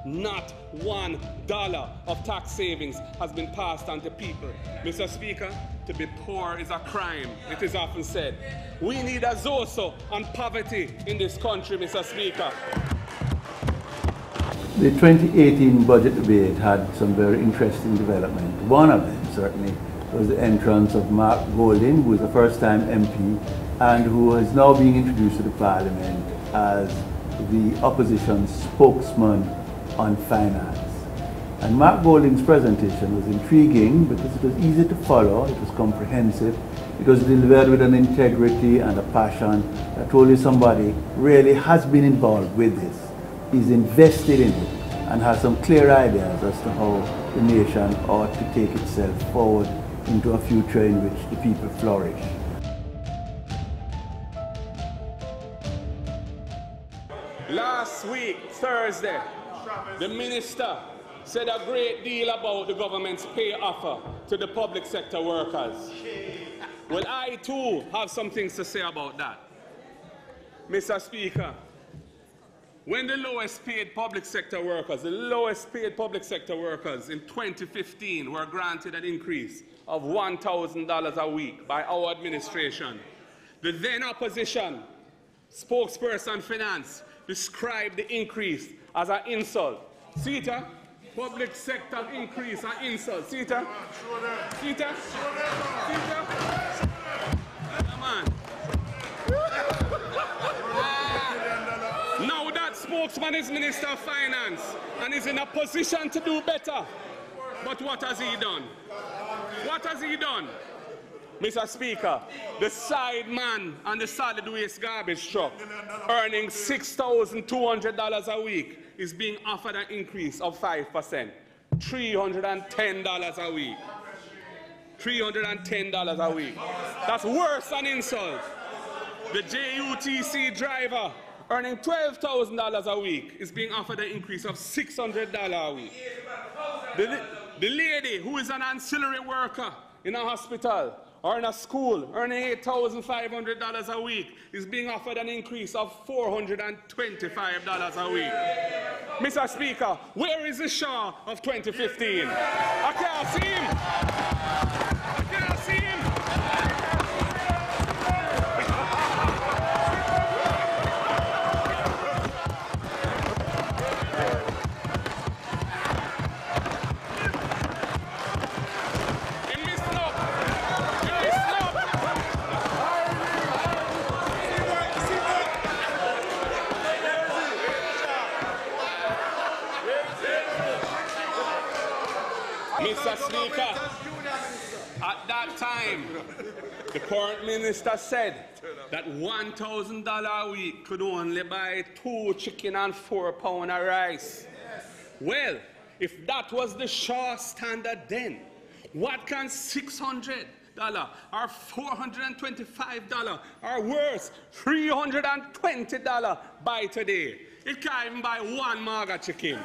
not $1 of tax savings has been passed on to people. Mr. Speaker, to be poor is a crime, it is often said. We need a Zoso on poverty in this country, Mr. Speaker. The 2018 budget debate had some very interesting development. One of them, certainly, was the entrance of Mark Golding, who is a first-time MP and who is now being introduced to the Parliament as the opposition's spokesman on finance. And Mark Golding's presentation was intriguing because it was easy to follow, it was comprehensive, it was delivered with an integrity and a passion that told you somebody really has been involved with this, is invested in it, and has some clear ideas as to how the nation ought to take itself forward into a future in which the people flourish. Last week, Thursday, the minister said a great deal about the government's pay offer to the public sector workers. Well, I too have some things to say about that. Mr. Speaker, when the lowest paid public sector workers in 2015 were granted an increase of $1,000 a week by our administration, the then opposition spokesperson finance described the increase as an insult. See it? Public sector increase, an insult. See it? See it? Come on. Now that spokesman is Minister of Finance and is in a position to do better. But what has he done? What has he done? Mr. Speaker, the side man on the solid waste garbage truck earning $6,200 a week is being offered an increase of 5%, $310 a week. $310 a week. That's worse than insult. The JUTC driver earning $12,000 a week is being offered an increase of $600 a week. The lady who is an ancillary worker in a hospital or in a school earning $8,500 a week is being offered an increase of $425 a week. Mr. Speaker, where is the Shaw of 2015? I can't see him. I can't see him. Mr. Speaker, at that time, the current minister said that $1,000 a week could only buy 2 chicken and 4 pounds of rice. Well, if that was the Shaw standard then, what can $600 or $425 or worse, $320 buy today? It can't even buy 1 Marga chicken.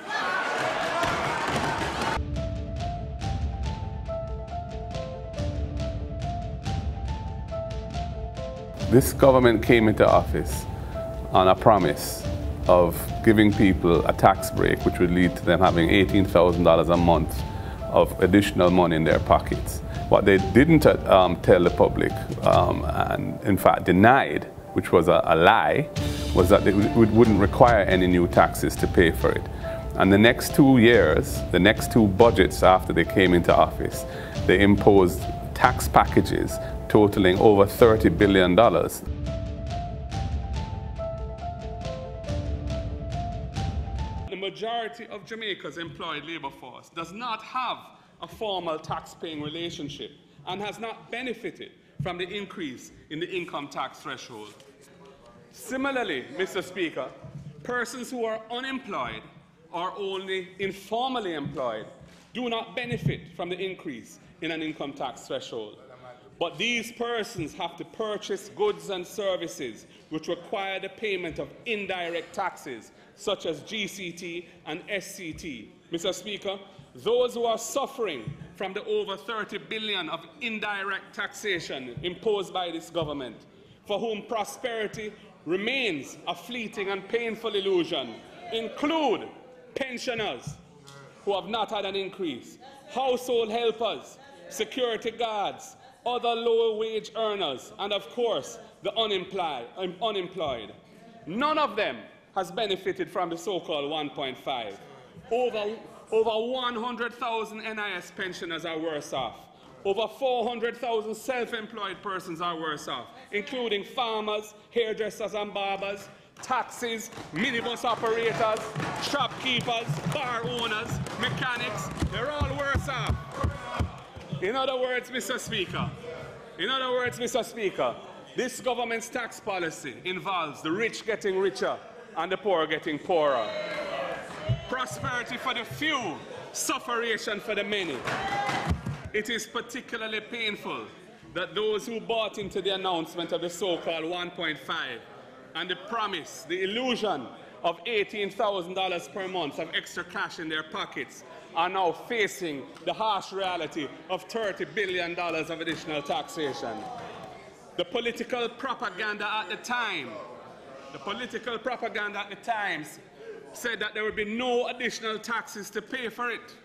This government came into office on a promise of giving people a tax break, which would lead to them having $18,000 a month of additional money in their pockets. What they didn't tell the public, and in fact denied, which was a lie, was that it wouldn't require any new taxes to pay for it. And the next 2 years, the next 2 budgets after they came into office, they imposed tax packages totaling over $30 billion. The majority of Jamaica's employed labor force does not have a formal tax-paying relationship and has not benefited from the increase in the income tax threshold. Similarly, Mr. Speaker, persons who are unemployed or only informally employed do not benefit from the increase in an income tax threshold. But these persons have to purchase goods and services which require the payment of indirect taxes, such as GCT and SCT. Mr. Speaker, those who are suffering from the over $30 billion of indirect taxation imposed by this government, for whom prosperity remains a fleeting and painful illusion, include pensioners who have not had an increase, household helpers, security guards, other lower wage earners, and of course, the unemployed. None of them has benefited from the so-called 1.5. Over 100,000 NIS pensioners are worse off. Over 400,000 self-employed persons are worse off, including farmers, hairdressers and barbers, taxis, minibus operators, shopkeepers, bar owners, mechanics. They're all worse off. In other words, Mr. Speaker, this government's tax policy involves the rich getting richer and the poor getting poorer. Prosperity for the few, sufferation for the many. It is particularly painful that those who bought into the announcement of the so-called 1.5 and the promise, the illusion of $18,000 per month of extra cash in their pockets are now facing the harsh reality of $30 billion of additional taxation. The political propaganda at the time said that there would be no additional taxes to pay for it.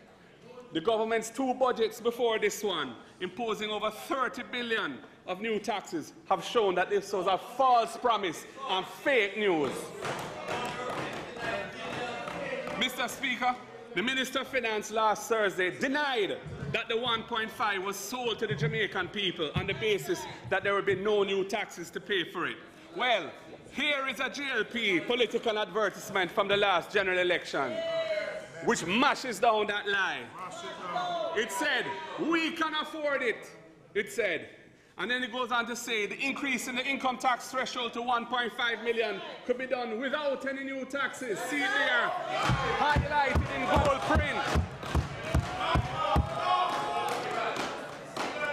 The government's two budgets before this one, imposing over $30 billion of new taxes, have shown that this was a false promise and fake news. Mr. Speaker, the Minister of Finance last Thursday denied that the 1.5 was sold to the Jamaican people on the basis that there would be no new taxes to pay for it. Well, here is a JLP political advertisement from the last general election, which mashes down that lie. It said, "We can afford it," it said. And then it goes on to say the increase in the income tax threshold to 1.5 million could be done without any new taxes. See it there, highlighted in bold print.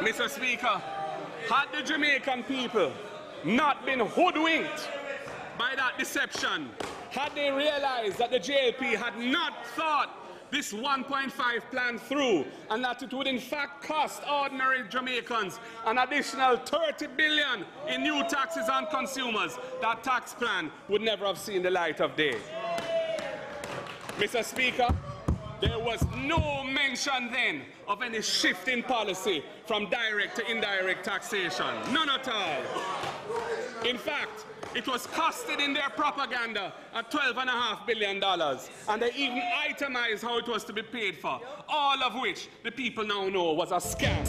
Mr. Speaker, had the Jamaican people not been hoodwinked by that deception, had they realized that the JLP had not thought this 1.5 plan through, and that it would in fact cost ordinary Jamaicans an additional $30 billion in new taxes on consumers, that tax plan would never have seen the light of day. Mr. Speaker, there was no mention then of any shift in policy from direct to indirect taxation. None at all. In fact, it was costed in their propaganda at $12.5 billion, and they even itemized how it was to be paid for, all of which the people now know was a scam.